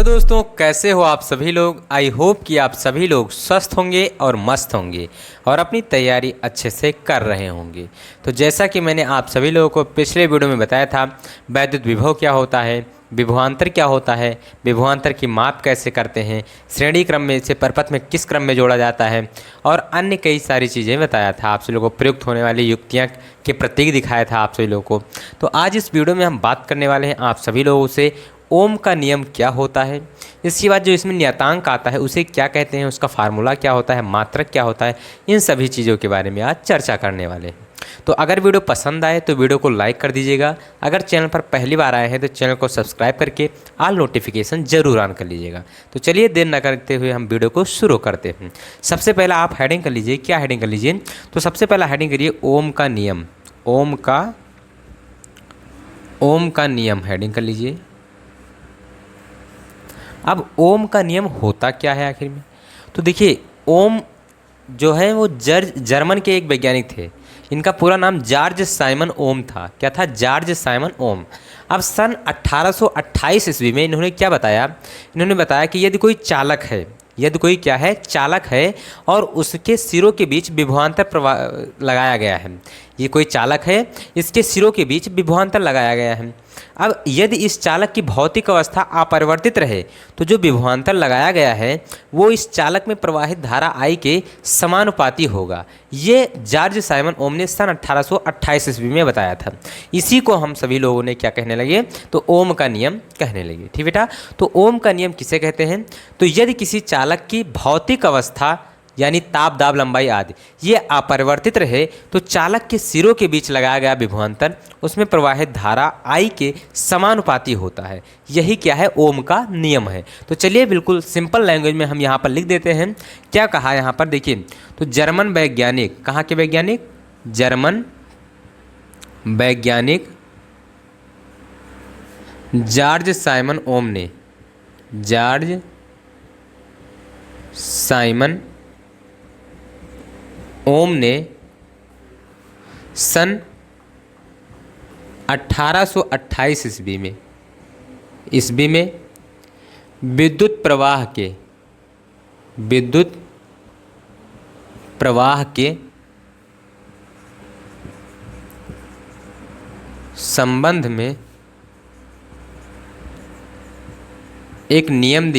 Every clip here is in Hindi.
हेलो दोस्तों, कैसे हो आप सभी लोग। आई होप कि आप सभी लोग स्वस्थ होंगे और मस्त होंगे और अपनी तैयारी अच्छे से कर रहे होंगे। तो जैसा कि मैंने आप सभी लोगों को पिछले वीडियो में बताया था, वैद्युत विभव क्या होता है, विभवांतर क्या होता है, विभवांतर की माप कैसे करते हैं, श्रेणी क्रम में से परपथ में किस क्रम में जोड़ा जाता है और अन्य कई सारी चीज़ें बताया था। आप सभी लोगों को प्रयुक्त होने वाली युक्तियाँ के प्रतीक दिखाया था आप सभी लोगों को। तो आज इस वीडियो में हम बात करने वाले हैं आप सभी लोगों से ओम का नियम क्या होता है, इसके बाद जो इसमें नियतांक आता है उसे क्या कहते हैं, उसका फार्मूला क्या होता है, मात्रक क्या होता है, इन सभी चीज़ों के बारे में आज चर्चा करने वाले हैं। तो अगर वीडियो पसंद आए तो वीडियो को लाइक कर दीजिएगा। अगर चैनल पर पहली बार आए हैं तो चैनल को सब्सक्राइब करके ऑल नोटिफिकेशन जरूर ऑन कर लीजिएगा। तो चलिए देर न करते हुए हम वीडियो को शुरू करते हैं। सबसे पहला आप हेडिंग कर लीजिए। क्या हेडिंग कर लीजिए? तो सबसे पहला हेडिंग करिए ओम का नियम। ओम का नियम हेडिंग कर लीजिए। अब ओम का नियम होता क्या है आखिर में? तो देखिए, ओम जो है वो जर्मन के एक वैज्ञानिक थे। इनका पूरा नाम जॉर्ज साइमन ओम था। क्या था? जॉर्ज साइमन ओम। अब सन 1828 ईस्वी में इन्होंने क्या बताया? इन्होंने बताया कि यदि कोई चालक है, यदि कोई क्या है, चालक है और उसके सिरों के बीच विभवांतर प्रवाह लगाया गया है। ये कोई चालक है, इसके सिरों के बीच विभवांतर लगाया गया है। अब यदि इस चालक की भौतिक अवस्था अपरिवर्तित रहे तो जो विभवांतर लगाया गया है वो इस चालक में प्रवाहित धारा आई के समानुपाती होगा। ये जॉर्ज साइमन ओम ने सन 1828 ईस्वी में बताया था। इसी को हम सभी लोगों ने क्या कहने लगे? तो ओम का नियम कहने लगे। ठीक बेटा? तो ओम का नियम किसे कहते हैं? तो यदि किसी चालक की भौतिक अवस्था यानी ताप, दाब, लंबाई आदि ये अपरिवर्तित रहे तो चालक के सिरों के बीच लगाया गया विभवांतर उसमें प्रवाहित धारा आई के समानुपाती होता है। यही क्या है? ओम का नियम है। तो चलिए बिल्कुल सिंपल लैंग्वेज में हम यहाँ पर लिख देते हैं। क्या कहा यहाँ पर? देखिए, तो जर्मन वैज्ञानिक, कहाँ के वैज्ञानिक? जर्मन वैज्ञानिक जॉर्ज साइमन ओम ने, जॉर्ज साइमन ओम ने सन 1828 ईस्वी में विद्युत प्रवाह के संबंध में एक नियम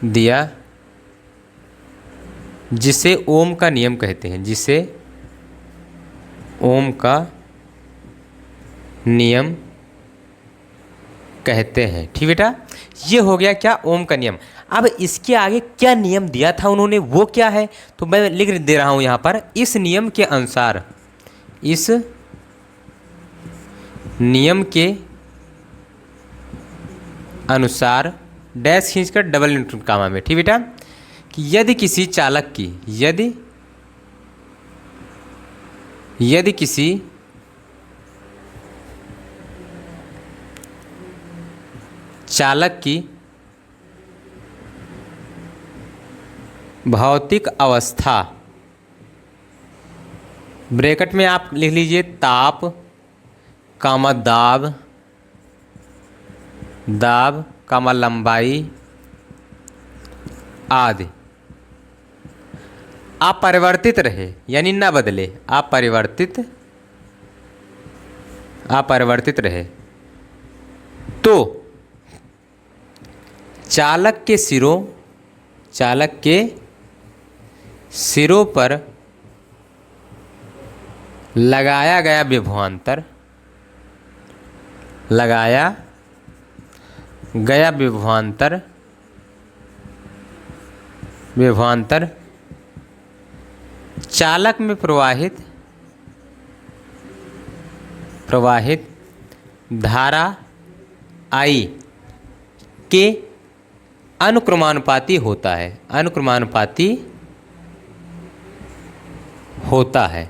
दिया जिसे ओम का नियम कहते हैं, जिसे ओम का नियम कहते हैं। ठीक बेटा? ये हो गया क्या? ओम का नियम। अब इसके आगे क्या नियम दिया था उन्होंने, वो क्या है? तो मैं लिख दे रहा हूं यहां पर। इस नियम के अनुसार डैश खींचकर डबल इंटू कामा में। ठीक बेटा? कि यदि किसी चालक की, यदि किसी चालक की भौतिक अवस्था, ब्रैकेट में आप लिख लीजिए ताप, कामा दाब, कामा लंबाई आदि अपरिवर्तित रहे यानी न बदले, अपरिवर्तित रहे तो चालक के सिरों पर लगाया गया विभवांतर चालक में प्रवाहित धारा आई के अनुक्रमानुपाती होता है।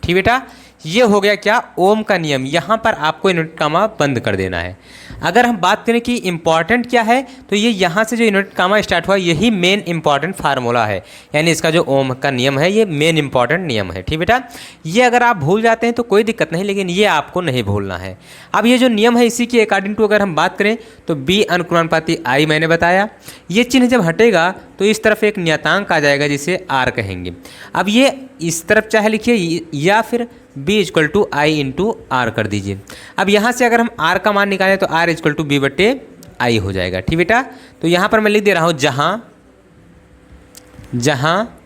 ठीक बेटा? ये हो गया क्या, ओम का नियम। यहाँ पर आपको इनवर्टेड कामा बंद कर देना है। अगर हम बात करें कि इंपॉर्टेंट क्या है, तो ये यहाँ से जो इनवर्टेड कामा स्टार्ट हुआ यही मेन इंपॉर्टेंट फार्मूला है, यानी इसका जो ओम का नियम है ये मेन इंपॉर्टेंट नियम है। ठीक बेटा, ये अगर आप भूल जाते हैं तो कोई दिक्कत नहीं, लेकिन ये आपको नहीं भूलना है। अब ये जो नियम है इसी के अकॉर्डिंग टू अगर हम बात करें तो बी अनुक्रमानुपाती आई मैंने बताया, ये चिन्ह जब हटेगा तो इस तरफ एक नियतांक आ जाएगा जिसे आर कहेंगे। अब ये इस तरफ चाहे लिखिए या फिर b equal to I into R कर दीजिए। अब यहाँ से अगर हम r का मान निकालें तो r इक्वल टू बी बटे आई हो जाएगा। ठीक बेटा, तो यहाँ पर मैं लिख दे रहा हूँ जहाँ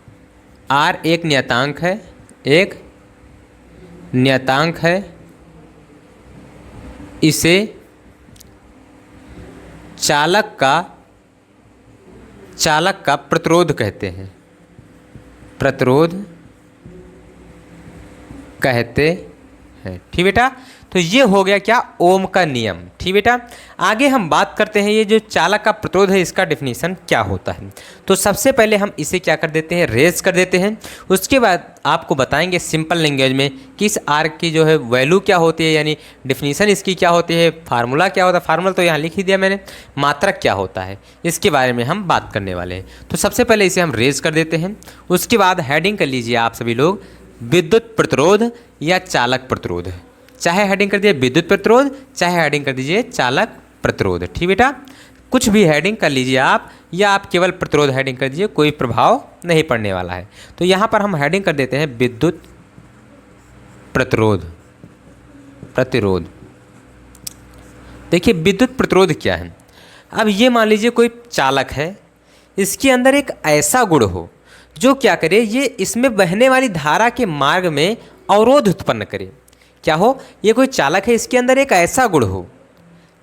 r एक नियतांक है, एक नियतांक है, इसे चालक का प्रतिरोध कहते हैं, प्रतिरोध कहते हैं। ठीक बेटा, तो ये हो गया क्या, ओम का नियम। ठीक बेटा, आगे हम बात करते हैं ये जो चालक का प्रतिरोध है इसका डेफिनेशन क्या होता है। तो सबसे पहले हम इसे क्या कर देते हैं, रेज कर देते हैं। उसके बाद आपको बताएंगे सिंपल लैंग्वेज में कि इस आर की जो है वैल्यू क्या होती है, यानी डेफिनेशन इसकी क्या होती है, फार्मूला क्या होता है, फार्मूला तो यहाँ लिख ही दिया मैंने, मात्रक क्या होता है इसके बारे में हम बात करने वाले हैं। तो सबसे पहले इसे हम रेज कर देते हैं। उसके बाद हेडिंग कर लीजिए आप सभी लोग, विद्युत प्रतिरोध या चालक प्रतिरोध। चाहे हेडिंग कर दीजिए विद्युत प्रतिरोध, चाहे हेडिंग कर दीजिए चालक प्रतिरोध। ठीक बेटा, कुछ भी हेडिंग कर लीजिए आप, या आप केवल प्रतिरोध हेडिंग कर दीजिए, कोई प्रभाव नहीं पड़ने वाला है। तो यहाँ पर हम हेडिंग कर देते हैं विद्युत प्रतिरोध, प्रतिरोध। देखिए विद्युत प्रतिरोध क्या है। अब ये मान लीजिए कोई चालक है, इसके अंदर एक ऐसा गुण हो जो क्या करे, ये इसमें बहने वाली धारा के मार्ग में अवरोध उत्पन्न करे। क्या हो, ये कोई चालक है, इसके अंदर एक ऐसा गुण हो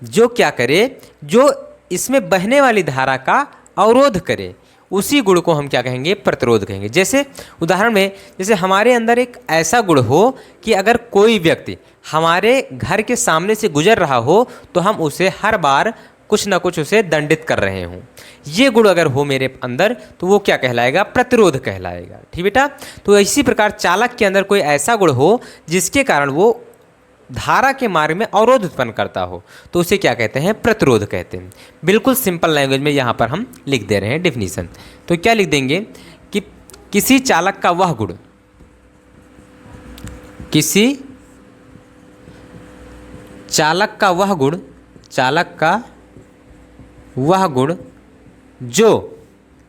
जो क्या करे, जो इसमें बहने वाली धारा का अवरोध करे, उसी गुण को हम क्या कहेंगे, प्रतिरोध कहेंगे। जैसे उदाहरण में, जैसे हमारे अंदर एक ऐसा गुण हो कि अगर कोई व्यक्ति हमारे घर के सामने से गुजर रहा हो तो हम उसे हर बार कुछ ना कुछ उसे दंडित कर रहे हों, ये गुण अगर हो मेरे अंदर तो वो क्या कहलाएगा, प्रतिरोध कहलाएगा। ठीक बेटा, तो इसी प्रकार चालक के अंदर कोई ऐसा गुण हो जिसके कारण वो धारा के मार्ग में अवरोध उत्पन्न करता हो तो उसे क्या कहते हैं, प्रतिरोध कहते हैं। बिल्कुल सिंपल लैंग्वेज में यहाँ पर हम लिख दे रहे हैं डेफिनेशन। तो क्या लिख देंगे कि किसी चालक का वह गुण, किसी चालक का वह गुण, चालक का वह गुण जो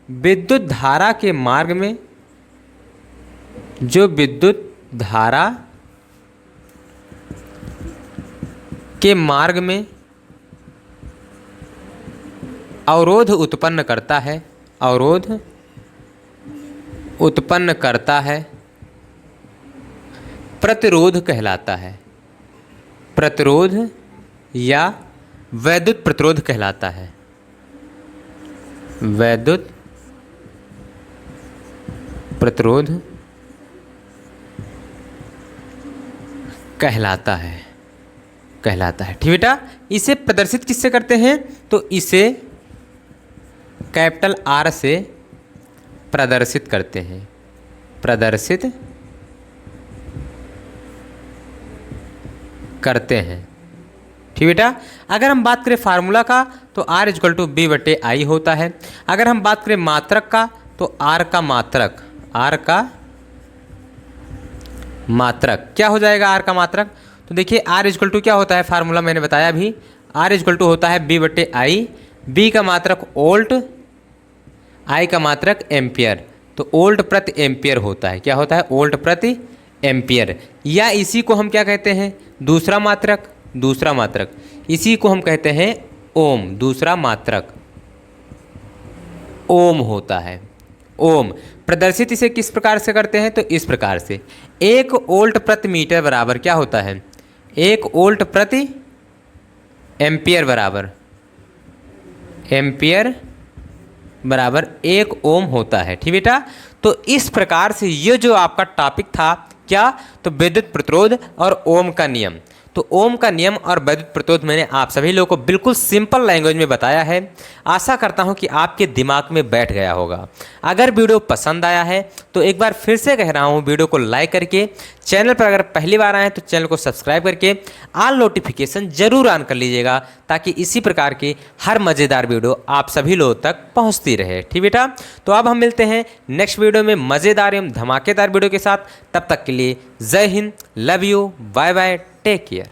विद्युत धारा के मार्ग में, जो विद्युत धारा के मार्ग में अवरोध उत्पन्न करता है, अवरोध उत्पन्न करता है, प्रतिरोध कहलाता है, प्रतिरोध या वैद्युत प्रतिरोध कहलाता है, वैद्युत प्रतिरोध कहलाता है, कहलाता है। ठीक बेटा, इसे प्रदर्शित किससे करते हैं, तो इसे कैपिटल आर से प्रदर्शित करते हैं, प्रदर्शित करते हैं। ठीक बेटा, अगर हम बात करें फार्मूला का तो R इक्वल टू बी बटे आई होता है। अगर हम बात करें मात्रक का तो R का मात्रक, R का मात्रक क्या हो जाएगा, R का मात्रक। तो देखिए R इक्वल टू क्या होता है, फार्मूला मैंने बताया अभी, R इक्वल टू होता है बी बटे आई, बी का मात्रक वोल्ट, आई का मात्रक एम्पियर। तो वोल्ट प्रति एम्पियर होता है, क्या होता है, वोल्ट प्रति एम्पियर। या इसी को हम क्या कहते हैं, दूसरा मात्रक, दूसरा मात्रक, इसी को हम कहते हैं ओम, दूसरा मात्रक ओम होता है, ओम। प्रदर्शित इसे किस प्रकार से करते हैं, तो इस प्रकार से, 1 वोल्ट प्रति मीटर बराबर क्या होता है, 1 वोल्ट प्रति एम्पियर बराबर, एम्पियर बराबर 1 ओम होता है। ठीक बेटा, तो इस प्रकार से ये जो आपका टॉपिक था क्या, तो विद्युत प्रतिरोध और ओम का नियम। तो ओम का नियम और वैद्युत प्रतिरोध मैंने आप सभी लोगों को बिल्कुल सिंपल लैंग्वेज में बताया है। आशा करता हूं कि आपके दिमाग में बैठ गया होगा। अगर वीडियो पसंद आया है तो एक बार फिर से कह रहा हूं, वीडियो को लाइक करके, चैनल पर अगर पहली बार आए हैं तो चैनल को सब्सक्राइब करके ऑल नोटिफिकेशन जरूर ऑन कर लीजिएगा, ताकि इसी प्रकार की हर मज़ेदार वीडियो आप सभी लोगों तक पहुंचती रहे। ठीक बेटा, तो अब हम मिलते हैं नेक्स्ट वीडियो में मज़ेदार एवं धमाकेदार वीडियो के साथ। तब तक के लिए जय हिंद, love you, bye bye, take care.